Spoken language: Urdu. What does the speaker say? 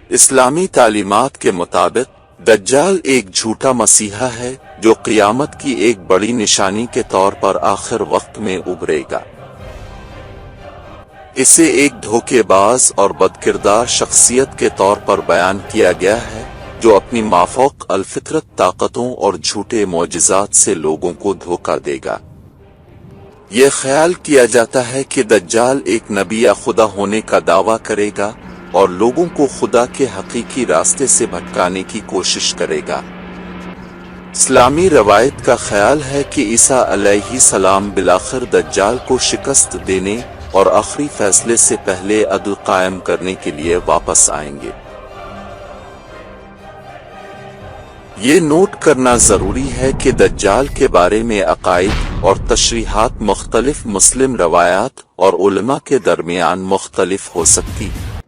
اسلامی تعلیمات کے مطابق دجال ایک جھوٹا مسیحا ہے جو قیامت کی ایک بڑی نشانی کے طور پر آخر وقت میں ابھرے گا۔ اسے ایک دھوکے باز اور بدکردار شخصیت کے طور پر بیان کیا گیا ہے جو اپنی مافوق الفطرت طاقتوں اور جھوٹے معجزات سے لوگوں کو دھوکہ دے گا۔ یہ خیال کیا جاتا ہے کہ دجال ایک نبی یا خدا ہونے کا دعویٰ کرے گا اور لوگوں کو خدا کے حقیقی راستے سے بھٹکانے کی کوشش کرے گا۔ اسلامی روایت کا خیال ہے کہ عیسیٰ علیہ السلام بالآخر دجال کو شکست دینے اور آخری فیصلے سے پہلے عدل قائم کرنے کے لیے واپس آئیں گے۔ یہ نوٹ کرنا ضروری ہے کہ دجال کے بارے میں عقائد اور تشریحات مختلف مسلم روایات اور علماء کے درمیان مختلف ہو سکتی ہیں۔